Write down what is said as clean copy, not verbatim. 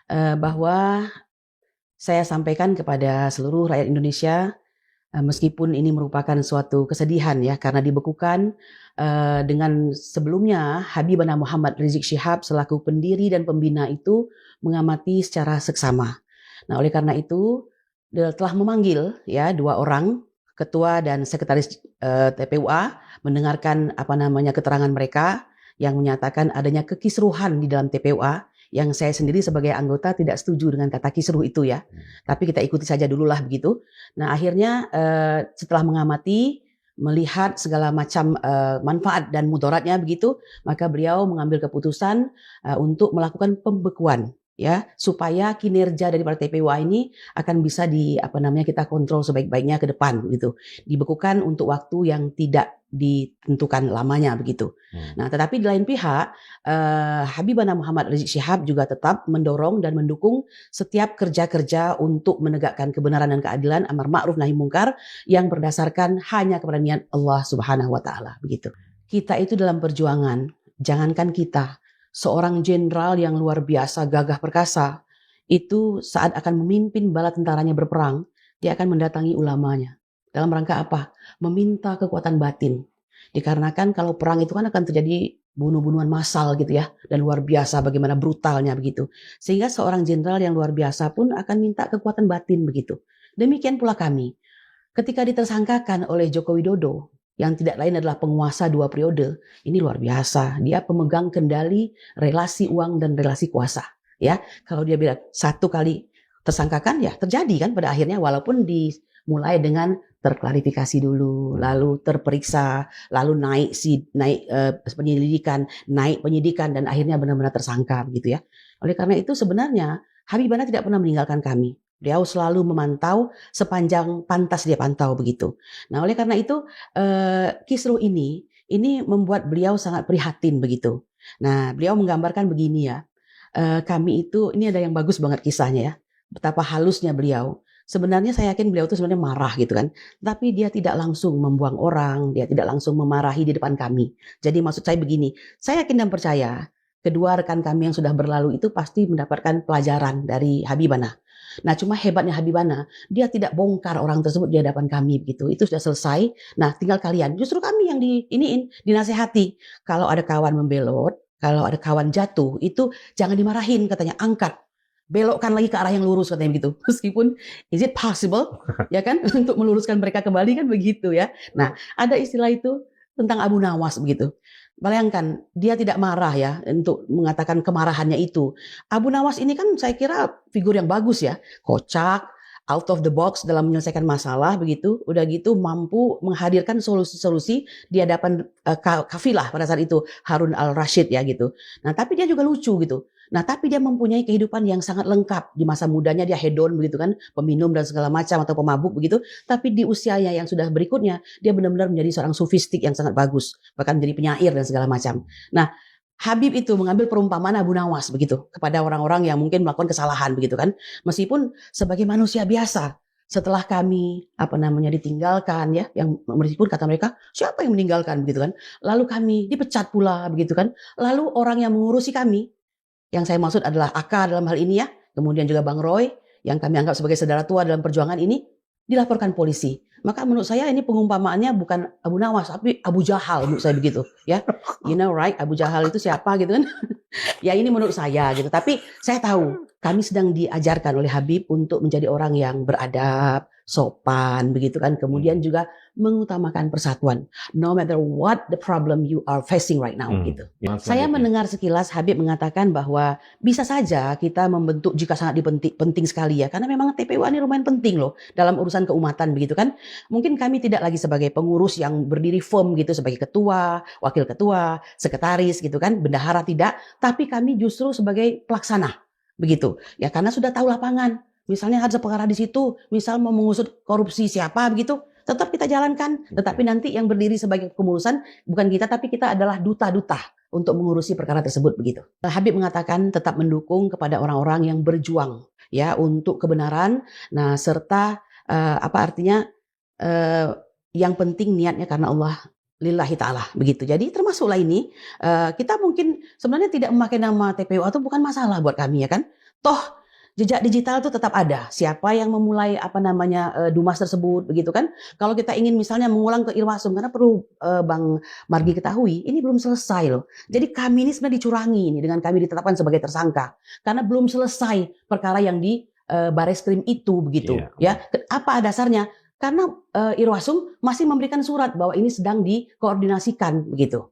bahwa saya sampaikan kepada seluruh rakyat Indonesia, meskipun ini merupakan suatu kesedihan ya, karena dibekukan dengan sebelumnya Habibana Muhammad Rizik Syihab selaku pendiri dan pembina itu mengamati secara seksama. Nah, oleh karena itu dia telah memanggil ya 2 orang, ketua dan sekretaris TPUA, mendengarkan keterangan mereka yang menyatakan adanya kekisruhan di dalam TPUA, yang saya sendiri sebagai anggota tidak setuju dengan kata kisruh itu ya. Tapi kita ikuti saja dululah begitu. Nah, akhirnya setelah mengamati, melihat segala macam manfaat dan mudaratnya begitu, maka beliau mengambil keputusan untuk melakukan pembekuan ya, supaya kinerja daripada TPUA ini akan bisa kita kontrol sebaik-baiknya ke depan gitu. Dibekukan untuk waktu yang tidak ditentukan lamanya begitu. Nah, tetapi di lain pihak Habibana Muhammad Rizik Syihab juga tetap mendorong dan mendukung setiap kerja-kerja untuk menegakkan kebenaran dan keadilan, amar ma'ruf nahi mungkar yang berdasarkan hanya kepada niat Allah Subhanahu wa taala begitu. Kita itu dalam perjuangan, jangankan kita, seorang jenderal yang luar biasa gagah perkasa itu saat akan memimpin bala tentaranya berperang, dia akan mendatangi ulamanya. Dalam rangka apa? Meminta kekuatan batin. Dikarenakan kalau perang itu kan akan terjadi bunuh-bunuhan massal gitu ya, dan luar biasa bagaimana brutalnya begitu. Sehingga seorang jenderal yang luar biasa pun akan minta kekuatan batin begitu. Demikian pula kami. Ketika ditersangkakan oleh Joko Widodo, yang tidak lain adalah penguasa 2 periode, ini luar biasa. Dia pemegang kendali relasi uang dan relasi kuasa. Ya, kalau dia bilang 1 kali tersangkakan ya terjadi kan pada akhirnya, walaupun dimulai dengan terklarifikasi dulu, lalu terperiksa, lalu naik penyelidikan, naik penyidikan, dan akhirnya benar-benar tersangka begitu ya. Oleh karena itu sebenarnya Habibana tidak pernah meninggalkan kami. Beliau selalu memantau sepanjang pantas dia pantau begitu. Nah, oleh karena itu kisruh ini membuat beliau sangat prihatin begitu. Nah, beliau menggambarkan begini ya. Kami itu, ini ada yang bagus banget kisahnya ya. Betapa halusnya beliau. Sebenarnya saya yakin beliau itu sebenarnya marah gitu kan. Tapi dia tidak langsung membuang orang, dia tidak langsung memarahi di depan kami. Jadi maksud saya begini, saya yakin dan percaya kedua rekan kami yang sudah berlalu itu pasti mendapatkan pelajaran dari Habibana. Nah, cuma hebatnya Habibana, dia tidak bongkar orang tersebut di hadapan kami begitu. Itu sudah selesai. Nah, tinggal kalian. Justru kami yang dinasehati. Kalau ada kawan membelot, kalau ada kawan jatuh, itu jangan dimarahin katanya, angkat. Belokkan lagi ke arah yang lurus katanya begitu. Meskipun is it possible ya kan untuk meluruskan mereka kembali kan begitu ya. Nah, ada istilah itu tentang Abu Nawas begitu. Bayangkan, dia tidak marah ya untuk mengatakan kemarahannya itu. Abu Nawas ini kan saya kira figur yang bagus ya, kocak, out of the box dalam menyelesaikan masalah begitu. Udah gitu mampu menghadirkan solusi-solusi di hadapan kafilah pada saat itu, Harun al-Rashid ya gitu. Nah, tapi dia juga lucu gitu. Nah, tapi dia mempunyai kehidupan yang sangat lengkap. Di masa mudanya dia hedon begitu kan, peminum dan segala macam atau pemabuk begitu. Tapi di usianya yang sudah berikutnya, dia benar-benar menjadi seorang sufistik yang sangat bagus. Bahkan menjadi penyair dan segala macam. Nah, Habib itu mengambil perumpamaan Abu Nawas begitu kepada orang-orang yang mungkin melakukan kesalahan begitu kan. Meskipun sebagai manusia biasa, setelah kami ditinggalkan ya, yang meskipun kata mereka siapa yang meninggalkan begitu kan. Lalu kami dipecat pula begitu kan. Lalu orang yang mengurusi kami, yang saya maksud adalah AK dalam hal ini ya, kemudian juga Bang Roy, yang kami anggap sebagai saudara tua dalam perjuangan ini, dilaporkan polisi. Maka menurut saya ini pengumpamaannya bukan Abu Nawas, tapi Abu Jahal menurut saya begitu. Ya, you know right, Abu Jahal itu siapa gitu kan? Ya ini menurut saya gitu. Tapi saya tahu kami sedang diajarkan oleh Habib untuk menjadi orang yang beradab, sopan begitu kan. Kemudian juga mengutamakan persatuan. No matter what the problem you are facing right now gitu. Saya mendengar sekilas Habib mengatakan bahwa bisa saja kita membentuk jika sangat penting sekali ya. Karena memang TPUA ini lumayan penting loh dalam urusan keumatan begitu kan. Mungkin kami tidak lagi sebagai pengurus yang berdiri firm gitu sebagai ketua, wakil ketua, sekretaris gitu kan, bendahara tidak. Tapi kami justru sebagai pelaksana begitu. Ya karena sudah tahu lapangan. Misalnya ada perkara di situ, misal mau mengusut korupsi siapa begitu, tetap kita jalankan. Tetapi nanti yang berdiri sebagai kepengurusan bukan kita, tapi kita adalah duta-duta untuk mengurusi perkara tersebut begitu. Habib mengatakan tetap mendukung kepada orang-orang yang berjuang ya untuk kebenaran. Nah, serta yang penting niatnya karena Allah lillahi ta'ala begitu. Jadi termasuklah ini kita mungkin sebenarnya tidak memakai nama TPUA itu bukan masalah buat kami ya kan. Toh jejak digital itu tetap ada. Siapa yang memulai Dumas tersebut begitu kan? Kalau kita ingin misalnya mengulang ke Irwasum, karena perlu Bang Margi ketahui, ini belum selesai loh. Jadi kami ini sebenarnya dicurangi ini dengan kami ditetapkan sebagai tersangka karena belum selesai perkara yang di Bareskrim itu begitu. Ya, apa dasarnya? Karena Irwasum masih memberikan surat bahwa ini sedang dikoordinasikan begitu.